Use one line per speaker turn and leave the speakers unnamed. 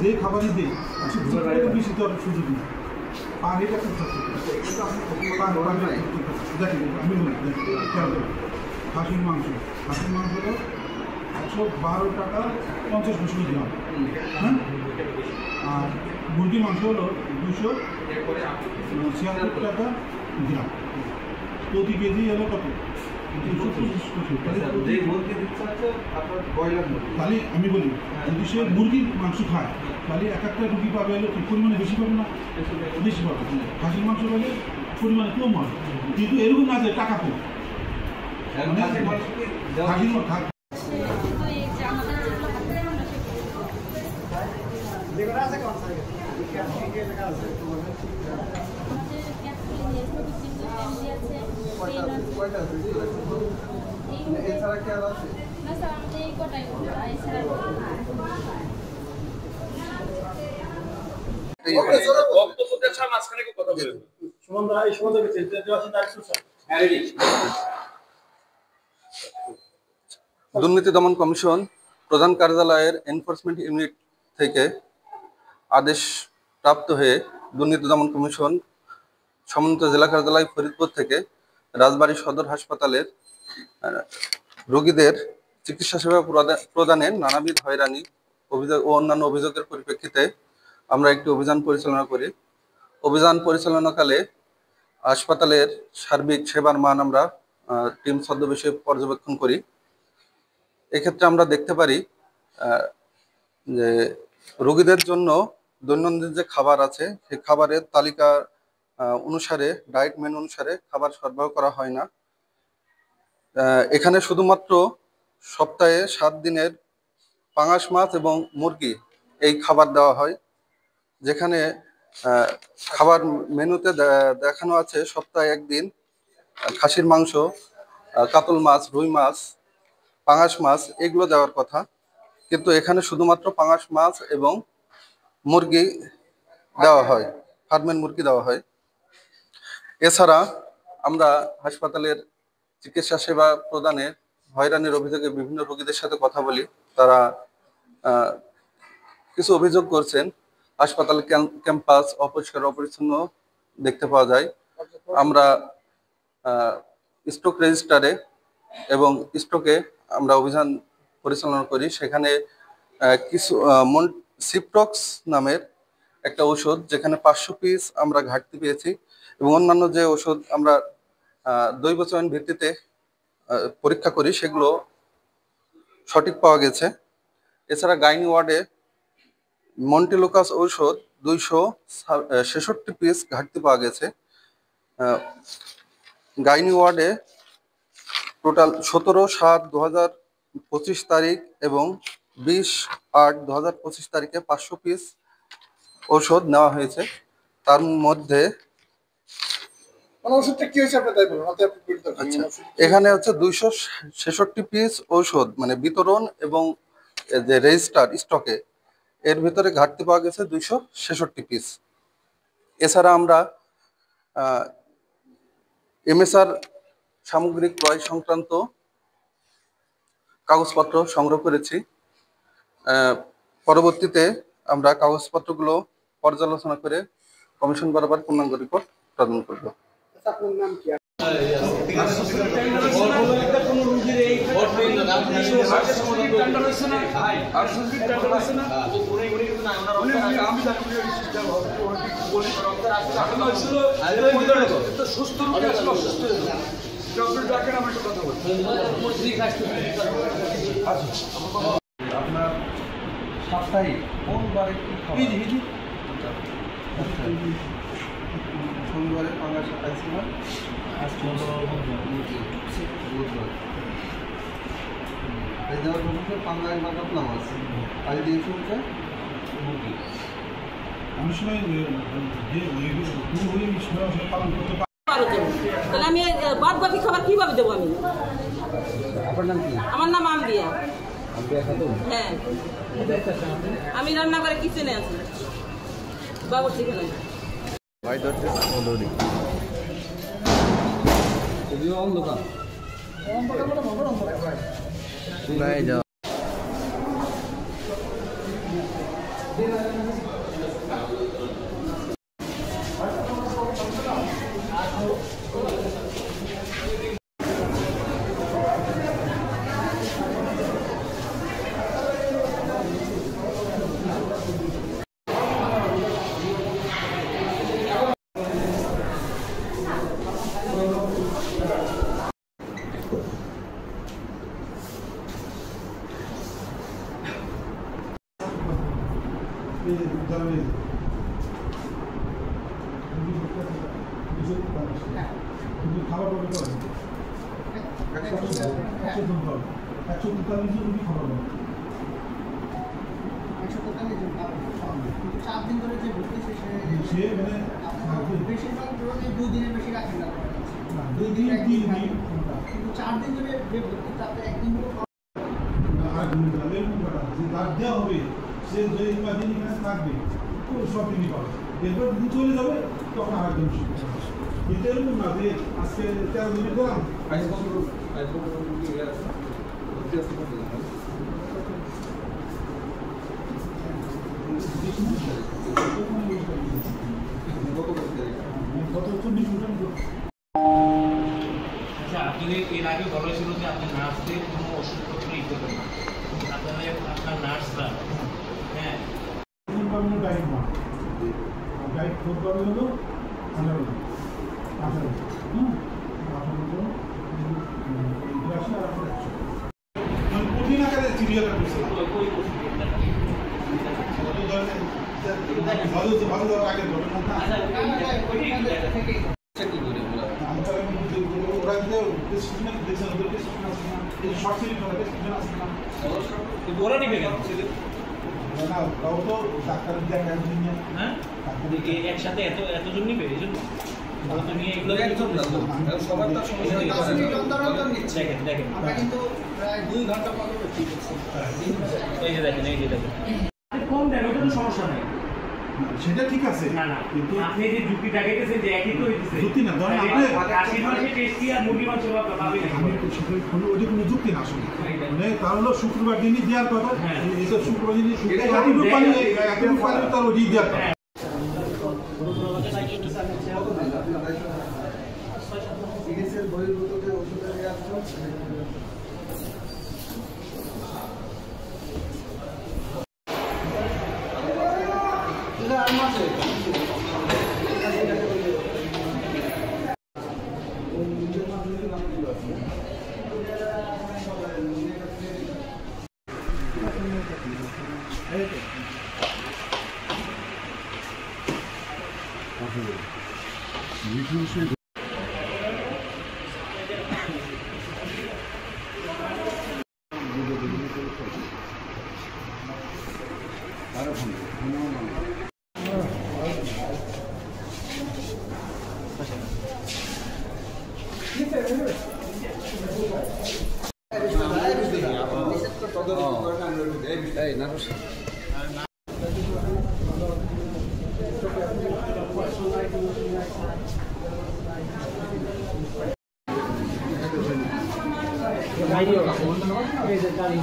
যে খাবারই দিই বেশি তো সুযোগ নেই পানির একটা আমি বলি খাসির মাংস হলো 112 টাকা 50 পয়সা গ্রাম, হ্যাঁ। আর মুরগির মাংস হলো 276 টাকা গ্রাম। প্রতি কেজি হলো কত? তাহলে আমি বলি যদি সে মুরগির মাংস খায় তাহলে এক একটা রুগী পাবে হলো পরিমাণে বেশি পাবে না? বেশি পাবে। খাসির মাংস পাবে পরিমাণে কম হবে, কিন্তু এরকম না যে টাকা কম।
দুর্নীতি দমন কমিশন প্রধান কার্যালয়ের এনফোর্সমেন্ট ইউনিট থেকে আদেশ প্রাপ্ত হয়ে দুর্নীতি দমন কমিশন সমন্বিত জেলা কার্যালয় ফরিদপুর থেকে রাজবাড়ী সদর হাসপাতালের রোগীদের চিকিৎসা সেবা প্রদানে নানাবিধ হয়রানি অভিযোগ ও অন্যান্য অভিযোগের পরিপ্রেক্ষিতে আমরা একটি অভিযান পরিচালনা করি। অভিযান পরিচালনাকালে হাসপাতালের সার্বিক সেবার মান আমরা টিম ছদ্মবেশে পর্যবেক্ষণ করি। এক্ষেত্রে আমরা দেখতে পারি যে রোগীদের জন্য দৈনন্দিন যে খাবার আছে সেই খাবারের তালিকা অনুসারে ডায়েট মেনু অনুসারে খাবার সরবরাহ করা হয় না। এখানে শুধুমাত্র সপ্তাহে 7 দিনের পাঙাশ মাছ এবং মুরগি এই খাবার দেওয়া হয়, যেখানে খাবার মেনুতে দেখানো আছে সপ্তাহে 1 দিন খাসির মাংস, কাতল মাছ, রুই মাছ, পাঙাশ মাছ এগুলো দেওয়ার কথা, কিন্তু এখানে শুধুমাত্র পাঙাশ মাছ এবং মুরগি দেওয়া হয়, ফার্মের মুরগি দেওয়া হয়। এছাড়া আমরা হাসপাতালের চিকিৎসা সেবা প্রদানে হয়রানির অভিযোগে বিভিন্ন রোগীদের সাথে কথা বলি। তারা কিছু অভিযোগ করছেন। হাসপাতাল ক্যাম্পাস অপরিষ্কার অপরিচ্ছন্ন দেখতে পাওয়া যায়। আমরা স্টক রেজিস্টারে এবং স্টকে আমরা অভিযান পরিচালনা করি। সেখানে কিছু সিপ্টক্স নামের একটা ওষুধ, যেখানে 500 পিস আমরা ঘাটতি পেয়েছি, এবং অন্যান্য যে ওষুধ আমরা দৈব চয়ন ভিত্তিতে পরীক্ষা করি সেগুলো সঠিক পাওয়া গেছে। এছাড়া গাইনি ওয়ার্ডে মন্টিলোকাস ঔষধ 266 পিস ঘাটতি পাওয়া গেছে। গাইনি ওয়ার্ডে টোটাল 17/7/2025 তারিখ এবং 20/8/2025 তারিখে 500 পিস ঔষধ নেওয়া হয়েছে। তার মধ্যে এখানে হচ্ছে 266 পিস ঔষধ মানে বিতরণ এবং যে রেজিস্টার স্টকে এর ভিতরে ঘাটতি পাওয়া গেছে 266 পিস। এছাড়া আমরা এমএসআর সামগ্রী ক্রয় সংক্রান্ত কাগজপত্র সংগ্রহ করেছি। পরবর্তীতে আমরা কাগজপত্রগুলো পর্যালোচনা করে কমিশন বরাবর পূর্ণাঙ্গ রিপোর্ট প্রদান করব।
আপনার সাপ্তাহিক কোন বারে শনিবারে পাঙ্গাস আইসিবার পাঙ্গাস বা কাতলা মাছ আজ দিয়েছি হচ্ছে মুরগি। অনেক সময় পালন করতে
তাহলে আমি বাদ বাকি খাবার কিভাবে দেবো? আমি
আপনার নাম কি?
আমার নাম আমদিয়া। হ্যাঁ, আমি রান্না করে কিচেনে আছি বাবুর্চি খানে।
ভাই ধরতে অন্ধকার
খাবার পাবে তো 145 রুগী খাবার পাবে
4 দিন ধরে যে ভর্তি
সে মানে
বেশিরভাগ রোগী 2 দিনের বেশি রাখেন না
2 দিন 3 দিন
কিন্তু 4 দিন ধরে যে ভর্তি তাতে একদিন
আর যে তার দেওয়া হবে সে যে দিন এখানে থাকবে তো সব দিনই পাবে এরপর দিন চলে যাবে তখন আরেকজন কিন্তু এরকম না যে আজকে 13 দিনে দিলাম
আচ্ছা, আপনি এর আগে বলা ছিল যে আপনি নার্সদের কোনো ওষুধপত্র ই করবেন না, আপনার নার্সরা হ্যাঁ
ডাইট না ডাইট ফোর পাবে হলো 18 কঠিন আকারে চিড়িয়াখানা করছে ভালো দেওয়ার আগে ঘটনা ওরা কিন্তু প্রেসক্রিপশন দেখছেন ওদের প্রেসক্রিপশন আছে না এই শর্ট সিরিজ করা প্রেসক্রিপশন আছে না
ওরা নিবে কেন
না ওরাও তো ডাক্তারের দেখার জন্য
হ্যাঁ একসাথে এতজন নিবে এই জন্য ওরা তো নিয়ে এগুলো
সবার তার
দেখেন
আমরা কিন্তু প্রায় 2 ঘন্টা পর ঠিক আছে
এই যে দেখেন কম দেন ওটা তো সমস্যা নাই
সেটা ঠিক আছে
না কিন্তু আপনি যে যুক্তি দেখাইতেছেন যে একই তো হইতেছে
যুক্তি না ধরেন আপনি
80 মাসে টেস্টি আর মুরগি মাংস পাবে না
ওটা কোনো যুক্তি না আসলে মানে তার হলো শুক্রবার দিনই দেওয়ার কথা এটা শুক্রবার দিনই শুক্রবার তার ওই দেওয়ার কথা
চিকিৎসার বহির্ভূত ওষুধের
গাড়ি